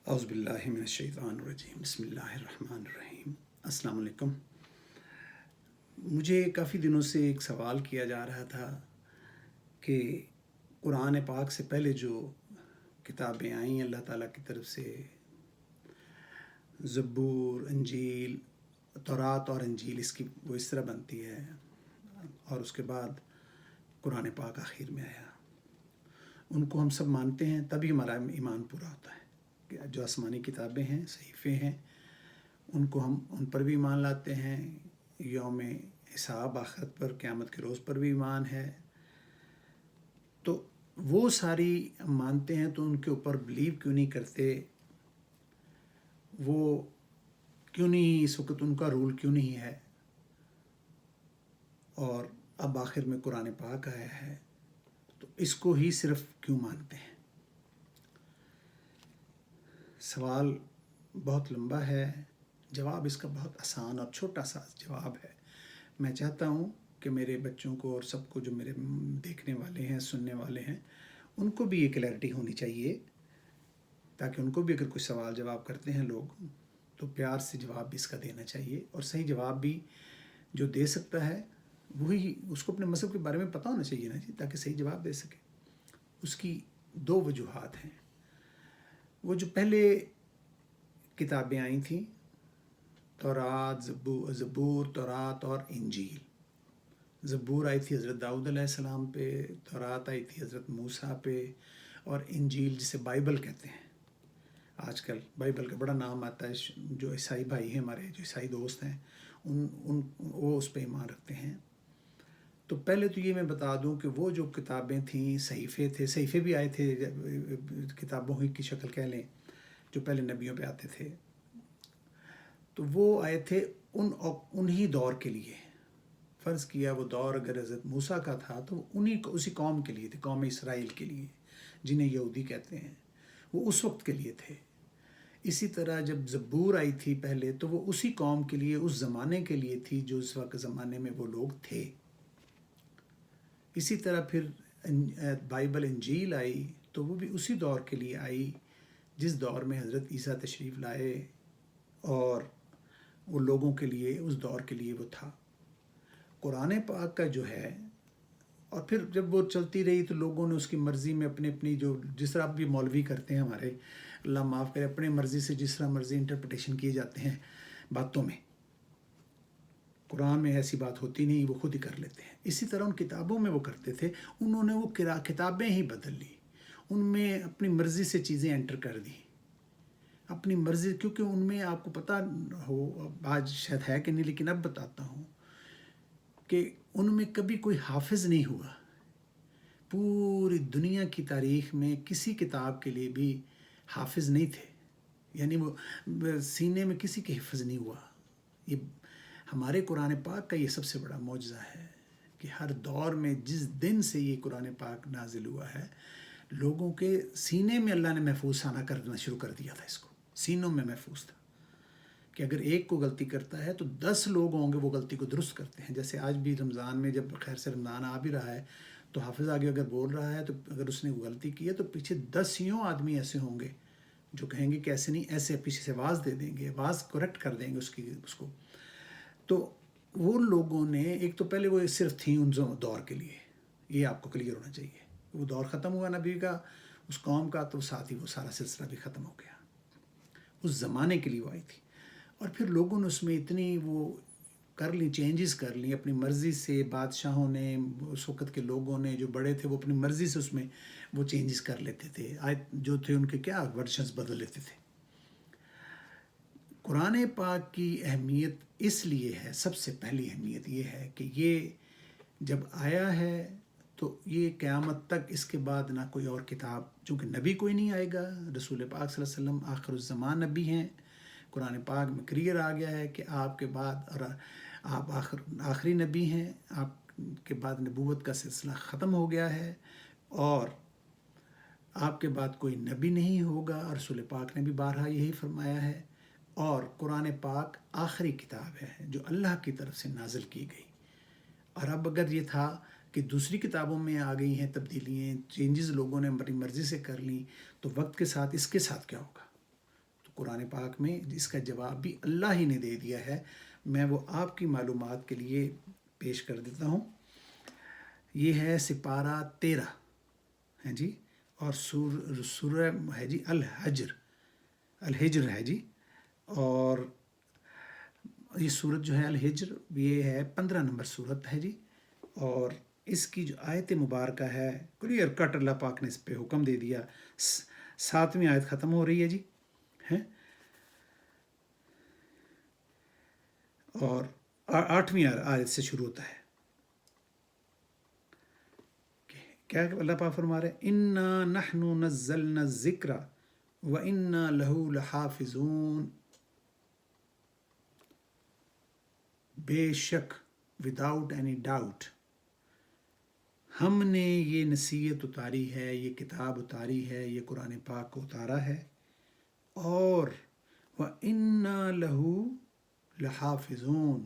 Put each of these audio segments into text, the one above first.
اعوذ باللہ من الشیطان الرجیم، بسم اللہ الرحمن الرحیم۔ السلام علیکم۔ مجھے کافی دنوں سے ایک سوال کیا جا رہا تھا کہ قرآن پاک سے پہلے جو کتابیں آئیں اللہ تعالیٰ کی طرف سے، زبور، انجیل، تورات اور انجیل، وہ اس طرح بنتی ہے، اور اس کے بعد قرآن پاک آخر میں آیا۔ ان کو ہم سب مانتے ہیں، تبھی ہمارا ایمان پورا ہوتا ہے کہ جو آسمانی کتابیں ہیں، صحیفے ہیں، ان کو ہم ان پر بھی ایمان لاتے ہیں۔ یوم حساب، آخرت پر، قیامت کے روز پر بھی ایمان ہے۔ تو وہ ساری ہم مانتے ہیں، تو ان کے اوپر بلیو کیوں نہیں کرتے؟ وہ کیوں نہیں اس وقت ان کا رول کیوں نہیں ہے؟ اور اب آخر میں قرآن پاک آیا ہے، تو اس کو ہی صرف کیوں مانتے ہیں؟ سوال بہت لمبا ہے، جواب اس کا بہت آسان اور چھوٹا سا جواب ہے۔ میں چاہتا ہوں کہ میرے بچوں کو اور سب کو، جو میرے دیکھنے والے ہیں، سننے والے ہیں، ان کو بھی یہ کلیئرٹی ہونی چاہیے، تاکہ ان کو بھی اگر کوئی سوال جواب کرتے ہیں لوگ، تو پیار سے جواب بھی اس کا دینا چاہیے، اور صحیح جواب بھی جو دے سکتا ہے وہی، اس کو اپنے مذہب کے بارے میں پتہ ہونا چاہیے نا جی، تاکہ صحیح جواب دے سکے۔ اس کی دو وجوہات ہیں۔ وہ جو پہلے کتابیں آئی تھیں، تورات، زبور، تورات اور انجیل۔ زبور آئی تھی حضرت داؤد علیہ السلام پہ، تورات آئی تھی حضرت موسیٰ پہ، اور انجیل جسے بائبل کہتے ہیں۔ آج کل بائبل کا بڑا نام آتا ہے، جو عیسائی بھائی ہیں ہمارے، جو عیسائی دوست ہیں، وہ اس پہ ایمان رکھتے ہیں۔ تو پہلے تو یہ میں بتا دوں کہ وہ جو کتابیں تھیں، صحیفے تھے، صحیفے بھی آئے تھے، کتابوں کی شکل کہہ لیں، جو پہلے نبیوں پہ آتے تھے، تو وہ آئے تھے انہی دور کے لیے۔ فرض کیا وہ دور اگر حضرت موسیٰ کا تھا، تو اسی قوم کے لیے تھے، قوم اسرائیل کے لیے، جنہیں یہودی کہتے ہیں، وہ اس وقت کے لیے تھے۔ اسی طرح جب زبور آئی تھی پہلے، تو وہ اسی قوم کے لیے، اس زمانے کے لیے تھی جو اس وقت زمانے میں وہ لوگ تھے۔ اسی طرح پھر بائبل انجیل آئی، تو وہ بھی اسی دور کے لیے آئی جس دور میں حضرت عیسیٰ تشریف لائے، اور وہ لوگوں کے لیے، اس دور کے لیے وہ تھا۔ قرآن پاک کا جو ہے، اور پھر جب وہ چلتی رہی تو لوگوں نے اس کی مرضی میں اپنی جو جس طرح بھی مولوی کرتے ہیں ہمارے، اللہ معاف کرے، اپنے مرضی سے جس طرح مرضی انٹرپریٹیشن کیے جاتے ہیں باتوں میں۔ قرآن میں ایسی بات ہوتی نہیں، وہ خود ہی کر لیتے ہیں۔ اسی طرح ان کتابوں میں وہ کرتے تھے، انہوں نے وہ کتابیں ہی بدل لی، ان میں اپنی مرضی سے چیزیں انٹر کر دی، اپنی مرضی، کیونکہ ان میں آپ کو پتہ ہو، آج شاید ہے کہ نہیں، لیکن اب بتاتا ہوں کہ ان میں کبھی کوئی حافظ نہیں ہوا۔ پوری دنیا کی تاریخ میں کسی کتاب کے لیے بھی حافظ نہیں تھے، یعنی وہ سینے میں کسی کے حفظ نہیں ہوا۔ یہ ہمارے قرآن پاک کا یہ سب سے بڑا معجزہ ہے کہ ہر دور میں، جس دن سے یہ قرآن پاک نازل ہوا ہے، لوگوں کے سینے میں اللہ نے محفوظ خانہ کرنا شروع کر دیا تھا، اس کو سینوں میں محفوظ تھا، کہ اگر ایک کو غلطی کرتا ہے تو 10 لوگ ہوں گے وہ غلطی کو درست کرتے ہیں۔ جیسے آج بھی رمضان میں، جب خیر سے رمضان آ بھی رہا ہے، تو حافظ آگے اگر بول رہا ہے، تو اگر اس نے غلطی کی ہے، تو پیچھے 10 آدمی ایسے ہوں گے جو کہیں گے کہ ایسے نہیں، ایسے، پیچھے سے آواز دے دیں گے، آواز کریکٹ کر دیں گے اس کو۔ تو وہ لوگوں نے، ایک تو پہلے وہ صرف تھیں ان دور کے لیے، یہ آپ کو کلیئر ہونا چاہیے۔ وہ دور ختم ہوا نبی کا، اس قوم کا، تو ساتھ ہی وہ سارا سلسلہ بھی ختم ہو گیا۔ اس زمانے کے لیے وہ آئی تھی، اور پھر لوگوں نے اس میں اتنی وہ کر لی، چینجز کر لی اپنی مرضی سے۔ بادشاہوں نے، اس وقت کے لوگوں نے جو بڑے تھے، وہ اپنی مرضی سے اس میں وہ چینجز کر لیتے تھے، جو تھے ان کے کیا ورشنز بدل لیتے تھے۔ قرآن پاک کی اہمیت اس لیے ہے، سب سے پہلی اہمیت یہ ہے کہ یہ جب آیا ہے تو یہ قیامت تک اس کے بعد نہ کوئی اور کتاب، چونکہ نبی کوئی نہیں آئے گا، رسول پاک صلی اللہ علیہ وسلم آخر الزمان نبی ہیں، قرآن پاک میں کلیئر آ گیا ہے کہ آپ کے بعد، اور آپ آخری نبی ہیں، آپ کے بعد نبوت کا سلسلہ ختم ہو گیا ہے، اور آپ کے بعد کوئی نبی نہیں ہوگا، اور رسول پاک نے بھی بارہا یہی فرمایا ہے۔ اور قرآن پاک آخری کتاب ہے جو اللہ کی طرف سے نازل کی گئی۔ اور اب اگر یہ تھا کہ دوسری کتابوں میں آ گئی ہیں تبدیلیاں، چینجز لوگوں نے اپنی مرضی سے کر لیں، تو وقت کے ساتھ اس کے ساتھ کیا ہوگا؟ قرآن پاک میں، اس کا جواب بھی اللہ ہی نے دے دیا ہے. میں وہ آپ کی معلومات کے لیے پیش کر دیتا ہوں. یہ ہے سپارہ 13 ہے جی، اور سورہ ہے جی الحجر ہے جی. اور یہ سورت جو ہے الحجر، یہ ہے 15 نمبر سورت ہے جی. اور اس کی جو آیت مبارکہ ہے، کلیئر کٹ اللہ پاک نے اس پہ حکم دے دیا. 7ویں آیت ختم ہو رہی ہے جی ہیں، اور 8ویں آیت سے شروع ہوتا ہے. کیا اللہ پاک فرما رہے ہیں؟ اِنَّا نَحْنُ نَزَّلْنَا الذِّكْرَ وَإِنَّا لَهُ لَحَافِظُونَ. بے شک، وداؤٹ اینی ڈاؤٹ، ہم نے یہ نصیحت اتاری ہے، یہ کتاب اتاری ہے، یہ قرآن پاک کو اتارا ہے. اور وَإِنَّا لَهُ لَحَافِظُونَ،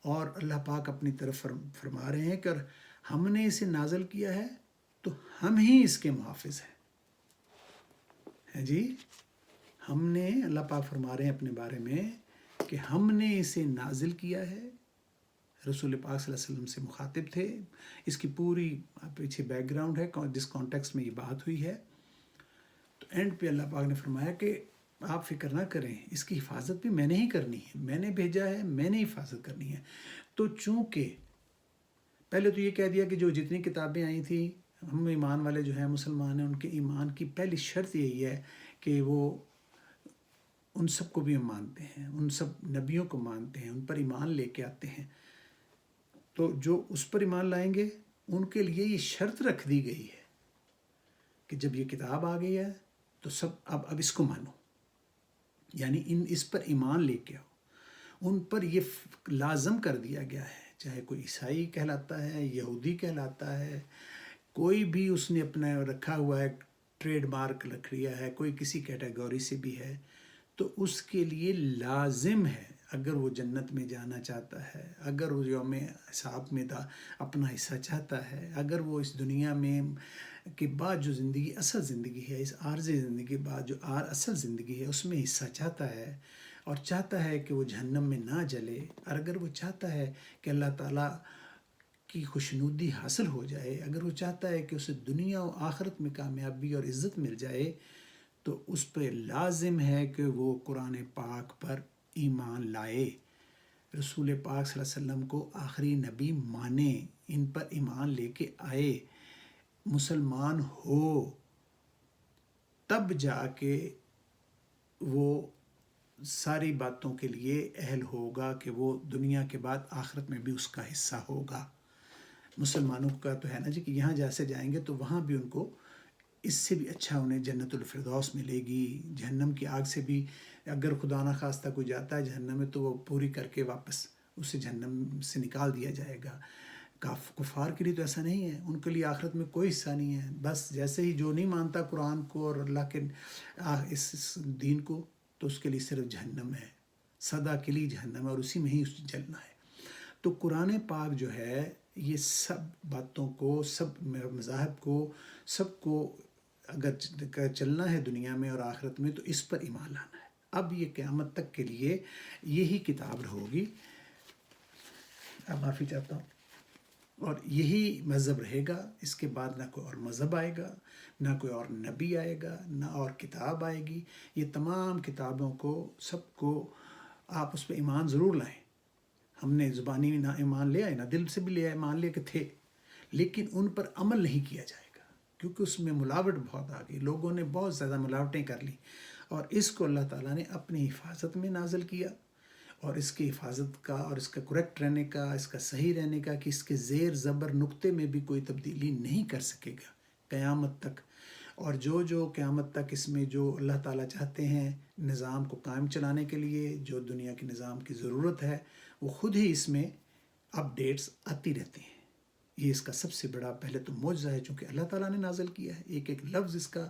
اور اللہ پاک اپنی طرف فرما رہے ہیں کہ ہم نے اسے نازل کیا ہے تو ہم ہی اس کے محافظ ہیں جی. ہم نے، اللہ پاک فرما رہے ہیں اپنے بارے میں کہ ہم نے اسے نازل کیا ہے. رسول پاک صلی اللہ علیہ وسلم سے مخاطب تھے. اس کی پوری پیچھے بیک گراؤنڈ ہے جس کانٹیکسٹ میں یہ بات ہوئی ہے. تو اینڈ پہ اللہ پاک نے فرمایا کہ آپ فکر نہ کریں، اس کی حفاظت بھی میں نے ہی کرنی ہے، میں نے بھیجا ہے، میں نے حفاظت کرنی ہے. تو چونکہ پہلے تو یہ کہہ دیا کہ جو جتنی کتابیں آئی تھیں، ہم ایمان والے جو ہیں مسلمان ہیں، ان کے ایمان کی پہلی شرط یہی ہے کہ وہ ان سب کو بھی ہم مانتے ہیں، ان سب نبیوں کو مانتے ہیں، ان پر ایمان لے کے آتے ہیں. تو جو اس پر ایمان لائیں گے ان کے لیے یہ شرط رکھ دی گئی ہے کہ جب یہ کتاب آ گئی ہے تو سب اب اس کو مانو، یعنی اس پر ایمان لے کے آؤ. ان پر یہ لازم کر دیا گیا ہے، چاہے کوئی عیسائی کہلاتا ہے، یہودی کہلاتا ہے، کوئی بھی اس نے اپنا رکھا ہوا ہے، ٹریڈ مارک رکھ لیا ہے، کوئی کسی کیٹیگوری سے بھی ہے، تو اس کے لیے لازم ہے، اگر وہ جنت میں جانا چاہتا ہے، اگر وہ یوم حساب میں اپنا حصہ چاہتا ہے، اگر وہ اس دنیا میں کے بعد جو زندگی اصل زندگی ہے، اس عارضی زندگی کے بعد جو اصل زندگی ہے اس میں حصہ چاہتا ہے، اور چاہتا ہے کہ وہ جہنم میں نہ جلے، اور اگر وہ چاہتا ہے کہ اللہ تعالیٰ کی خوشنودی حاصل ہو جائے، اگر وہ چاہتا ہے کہ اسے دنیا و آخرت میں کامیابی اور عزت مل جائے، تو اس پہ لازم ہے کہ وہ قرآن پاک پر ایمان لائے، رسول پاک صلی اللہ علیہ وسلم کو آخری نبی مانے، ان پر ایمان لے کے آئے، مسلمان ہو، تب جا کے وہ ساری باتوں کے لیے اہل ہوگا کہ وہ دنیا کے بعد آخرت میں بھی اس کا حصہ ہوگا. مسلمانوں کا تو ہے نا جی کہ یہاں جیسے جائیں گے تو وہاں بھی ان کو اس سے بھی اچھا انہیں جنت الفردوس ملے گی. جہنم کی آگ سے بھی اگر خدا نہ خواستہ کوئی جاتا ہے جہنم میں تو وہ پوری کر کے واپس اسے جہنم سے نکال دیا جائے گا. کفار کے لیے تو ایسا نہیں ہے، ان کے لیے آخرت میں کوئی حصہ نہیں ہے. بس جیسے ہی جو نہیں مانتا قرآن کو اور اللہ کے اس دین کو، تو اس کے لیے صرف جہنم ہے، سدا کے لیے جہنم ہے، اور اسی میں ہی جلنا ہے. تو قرآن پاک جو ہے یہ سب باتوں کو، سب مذاہب کو، سب کو اگر چلنا ہے دنیا میں اور آخرت میں تو اس پر ایمان لانا ہے. اب یہ قیامت تک کے لیے یہی کتاب ہوگی. اب معافی چاہتا ہوں. اور یہی مذہب رہے گا، اس کے بعد نہ کوئی اور مذہب آئے گا، نہ کوئی اور نبی آئے گا، نہ اور کتاب آئے گی. یہ تمام کتابوں کو، سب کو آپ اس پہ ایمان ضرور لائیں. ہم نے زبانی نہ ایمان لے آئے، نہ دل سے بھی لے آئے، مان لے کے تھے، لیکن ان پر عمل نہیں کیا جائے گا کیونکہ اس میں ملاوٹ بہت آ گئی، لوگوں نے بہت زیادہ ملاوٹیں کر لی. اور اس کو اللہ تعالیٰ نے اپنی حفاظت میں نازل کیا، اور اس کی حفاظت کا اور اس کا کریکٹ رہنے کا، اس کا صحیح رہنے کا، کہ اس کے زیر زبر نقطے میں بھی کوئی تبدیلی نہیں کر سکے گا قیامت تک. اور جو قیامت تک اس میں جو اللہ تعالیٰ چاہتے ہیں نظام کو قائم چلانے کے لیے، جو دنیا کے نظام کی ضرورت ہے، وہ خود ہی اس میں اپ ڈیٹس آتی رہتی ہیں. یہ اس کا سب سے بڑا پہلے تو معجزہ ہے، چونکہ اللہ تعالیٰ نے نازل کیا ہے. ایک ایک لفظ اس کا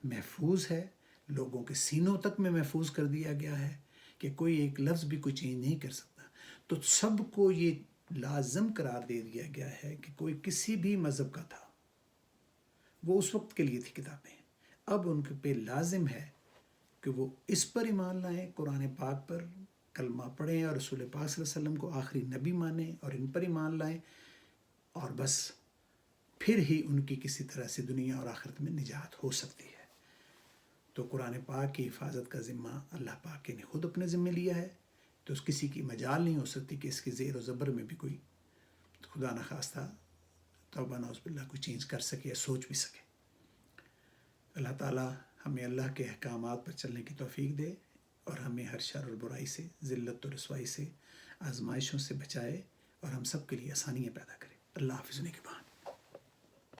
محفوظ ہے، لوگوں کے سینوں تک میں محفوظ کر دیا گیا ہے کہ کوئی ایک لفظ بھی کوئی چینج نہیں کر سکتا. تو سب کو یہ لازم قرار دے دیا گیا ہے کہ کوئی کسی بھی مذہب کا تھا، وہ اس وقت کے لیے تھی کتابیں، اب ان کے پہ لازم ہے کہ وہ اس پر ایمان لائیں، قرآن پاک پر کلمہ پڑھیں اور رسول پاک صلی اللہ علیہ وسلم کو آخری نبی مانیں اور ان پر ایمان لائیں، اور بس پھر ہی ان کی کسی طرح سے دنیا اور آخرت میں نجات ہو سکتی ہے۔ تو قرآن پاک کی حفاظت کا ذمہ اللہ پاک نے خود اپنے ذمہ لیا ہے، تو اس کسی کی مجال نہیں ہو سکتی کہ اس کے زیر و زبر میں بھی کوئی خدا نخواستہ توبہ نعوذ باللہ کوئی چینج کر سکے یا سوچ بھی سکے۔ اللہ تعالیٰ ہمیں اللہ کے احکامات پر چلنے کی توفیق دے اور ہمیں ہر شر اور برائی سے، ذلت و رسوائی سے، آزمائشوں سے بچائے اور ہم سب کے لیے آسانیاں پیدا کرے۔ اللہ حافظ۔